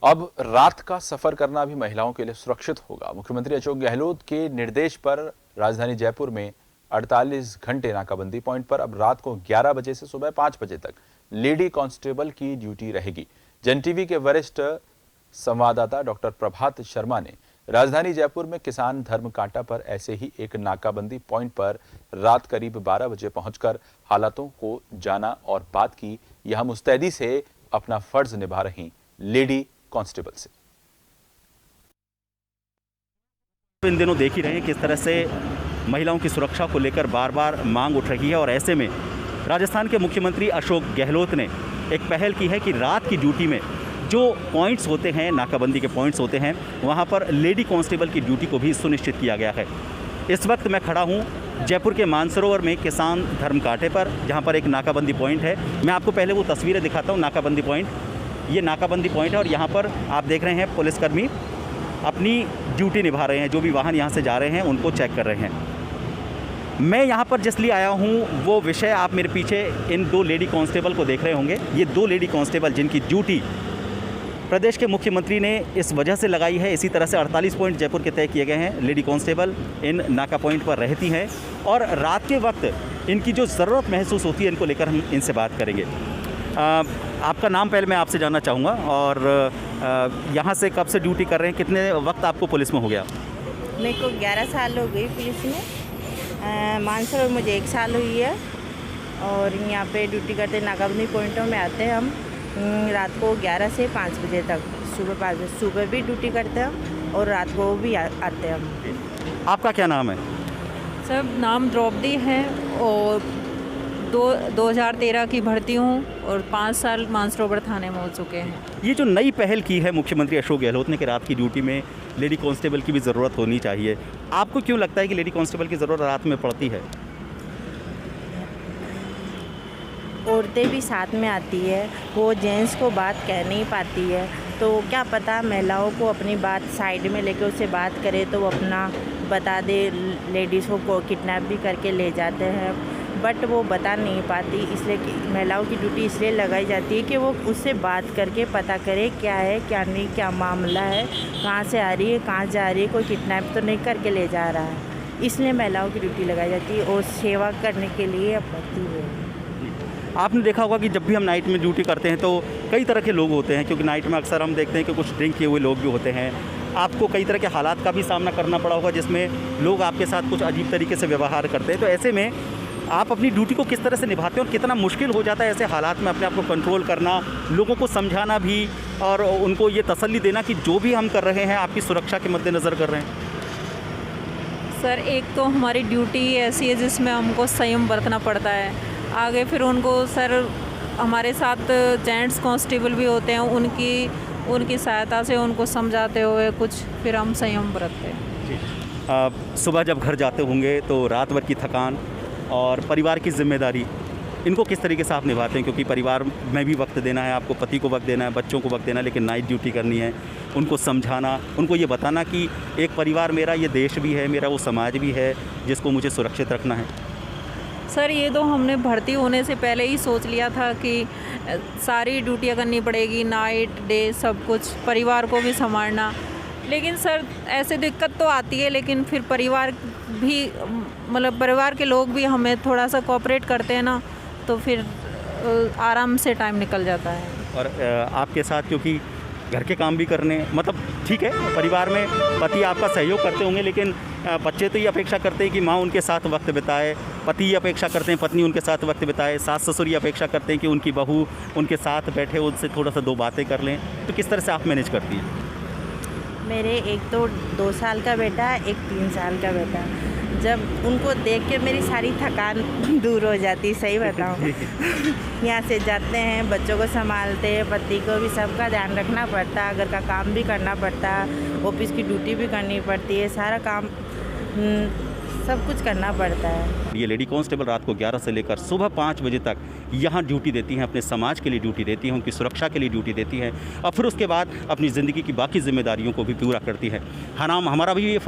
अब रात का सफर करना भी महिलाओं के लिए सुरक्षित होगा। मुख्यमंत्री अशोक गहलोत के निर्देश पर राजधानी जयपुर में 48 घंटे नाकाबंदी पॉइंट पर अब रात को 11 बजे से सुबह 5 बजे तक लेडी कांस्टेबल की ड्यूटी रहेगी। जन टीवी के वरिष्ठ संवाददाता डॉक्टर प्रभात शर्मा ने राजधानी जयपुर में किसान धर्म कांटा पर ऐसे ही एक नाकाबंदी पॉइंट पर रात करीब 12 बजे पहुंचकर हालातों को जाना और बात की। यह मुस्तैदी से अपना फर्ज निभा रही लेडी कांस्टेबल से। इन दिनों देख ही रहे हैं किस तरह से महिलाओं की सुरक्षा को लेकर बार बार मांग उठ रही है और ऐसे में राजस्थान के मुख्यमंत्री अशोक गहलोत ने एक पहल की है कि रात की ड्यूटी में जो पॉइंट्स होते हैं, नाकाबंदी के पॉइंट्स होते हैं, वहां पर लेडी कांस्टेबल की ड्यूटी को भी सुनिश्चित किया गया है। इस वक्त मैं खड़ा हूं जयपुर के मानसरोवर में किसान धर्म कांटे पर, जहां पर एक नाकाबंदी पॉइंट है। मैं आपको पहले वो तस्वीरें दिखाता हूं। नाकाबंदी पॉइंट, ये नाकाबंदी पॉइंट है और यहाँ पर आप देख रहे हैं पुलिसकर्मी अपनी ड्यूटी निभा रहे हैं। जो भी वाहन यहाँ से जा रहे हैं उनको चेक कर रहे हैं। मैं यहाँ पर जिस लिए आया हूँ वो विषय आप मेरे पीछे इन दो लेडी कांस्टेबल को देख रहे होंगे। ये दो लेडी कांस्टेबल जिनकी ड्यूटी प्रदेश के मुख्यमंत्री ने इस वजह से लगाई है। इसी तरह से 48 पॉइंट जयपुर के तय किए गए हैं। लेडी कांस्टेबल इन नाका पॉइंट पर रहती हैं और रात के वक्त इनकी जो ज़रूरत महसूस होती है, इनको लेकर हम इनसे बात करेंगे। आपका नाम पहले मैं आपसे जानना चाहूँगा और यहाँ से कब से ड्यूटी कर रहे हैं, कितने वक्त आपको पुलिस में हो गया? मेरे को 11 साल हो गई पुलिस में। मानसरोवर मुझे 1 साल हुई है और यहाँ पे ड्यूटी करते नाकाबंदी पॉइंटों में आते हैं हम रात को 11 से 5 बजे तक। सुबह 5 बजे सुबह भी ड्यूटी करते हैं और रात को भी आते हैं हम। आपका क्या नाम है? सर, नाम द्रौपदी है और 2013 की भर्ती हूँ और 5 साल मानसरोवर थाने में हो चुके हैं। ये जो नई पहल की है मुख्यमंत्री अशोक गहलोत ने कि रात की ड्यूटी में लेडी कांस्टेबल की भी ज़रूरत होनी चाहिए, आपको क्यों लगता है कि लेडी कांस्टेबल की ज़रूरत रात में पड़ती है? औरतें भी साथ में आती है, वो जेंट्स को बात कह नहीं पाती है, तो क्या पता महिलाओं को अपनी बात साइड में लेके उससे बात करे तो वो अपना बता दे। लेडीज़ को किडनैप भी करके ले जाते हैं बट वो बता नहीं पाती, इसलिए महिलाओं की ड्यूटी इसलिए लगाई जाती है कि वो उससे बात करके पता करे क्या है क्या नहीं, क्या मामला है, कहाँ से आ रही है, कहाँ जा रही है, कोई किडनैप तो नहीं करके ले जा रहा है। इसलिए महिलाओं की ड्यूटी लगाई जाती है और सेवा करने के लिए बढ़ती है। आपने देखा होगा कि जब भी हम नाइट में ड्यूटी करते हैं तो कई तरह के लोग होते हैं, क्योंकि नाइट में अक्सर हम देखते हैं कि कुछ ड्रिंक किए हुए लोग भी होते हैं। आपको कई तरह के हालात का भी सामना करना पड़ा होगा जिसमें लोग आपके साथ कुछ अजीब तरीके से व्यवहार करते हैं। तो ऐसे में आप अपनी ड्यूटी को किस तरह से निभाते हैं और कितना मुश्किल हो जाता है ऐसे हालात में अपने आप को कंट्रोल करना, लोगों को समझाना भी और उनको ये तसल्ली देना कि जो भी हम कर रहे हैं आपकी सुरक्षा के मद्देनज़र कर रहे हैं? सर, एक तो हमारी ड्यूटी ऐसी है जिसमें हमको संयम बरतना पड़ता है। आगे फिर उनको सर हमारे साथ जेंट्स कांस्टेबल भी होते हैं, उनकी सहायता से उनको समझाते हुए कुछ फिर हम संयम बरतते हैं। सुबह जब घर जाते होंगे तो रात भर की थकान और परिवार की जिम्मेदारी, इनको किस तरीके से आप निभाते हैं? क्योंकि परिवार में भी वक्त देना है, आपको पति को वक्त देना है, बच्चों को वक्त देना है, लेकिन नाइट ड्यूटी करनी है, उनको समझाना, उनको ये बताना कि एक परिवार मेरा ये देश भी है, मेरा वो समाज भी है जिसको मुझे सुरक्षित रखना है। सर, ये तो हमने भर्ती होने से पहले ही सोच लिया था कि सारी ड्यूटियाँ करनी पड़ेगी, नाइट डे सब कुछ, परिवार को भी संभालना। लेकिन सर ऐसे दिक्कत तो आती है, लेकिन फिर परिवार भी मतलब परिवार के लोग भी हमें थोड़ा सा कोऑपरेट करते हैं ना, तो फिर आराम से टाइम निकल जाता है। और आपके साथ क्योंकि घर के काम भी करने, मतलब ठीक है परिवार में पति आपका सहयोग करते होंगे, लेकिन बच्चे तो ये अपेक्षा करते हैं कि माँ उनके साथ वक्त बिताए, पति ये अपेक्षा करते हैं पत्नी उनके साथ वक्त बिताए, सास ससुर ये अपेक्षा करते हैं कि उनकी बहू उनके साथ बैठे उनसे थोड़ा सा 2 बातें कर लें। तो किस तरह से आप मैनेज करती हैं? मेरे एक तो 2 साल का बेटा है, एक 3 साल का बेटा है। जब उनको देख के मेरी सारी थकान दूर हो जाती है, सही बताऊँ। यहाँ से जाते हैं, बच्चों को संभालते हैं, पति को भी सबका ध्यान रखना पड़ता है, घर का काम भी करना पड़ता है, ऑफिस की ड्यूटी भी करनी पड़ती है, सारा काम सब कुछ करना पड़ता है। ये लेडी कांस्टेबल रात को 11 से लेकर सुबह 5 बजे तक यहाँ ड्यूटी देती हैं, अपने समाज के लिए ड्यूटी देती हैं, उनकी सुरक्षा के लिए ड्यूटी देती हैं और फिर उसके बाद अपनी ज़िंदगी की बाकी जिम्मेदारियों को भी पूरा करती है। हमारा भी ये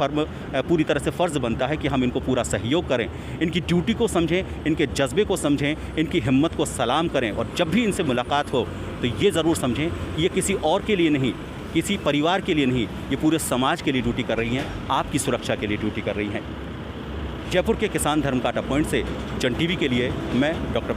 पूरी तरह से फ़र्ज़ बनता है कि हम इनको पूरा सहयोग करें, इनकी ड्यूटी को समझें, इनके जज्बे को समझें, इनकी हिम्मत को सलाम करें और जब भी इनसे मुलाकात हो तो ये ज़रूर समझें ये किसी और के लिए नहीं, किसी परिवार के लिए नहीं, ये पूरे समाज के लिए ड्यूटी कर रही हैं, आपकी सुरक्षा के लिए ड्यूटी कर रही हैं। जयपुर के किसान धर्म कांटा पॉइंट से जन टीवी के लिए मैं डॉक्टर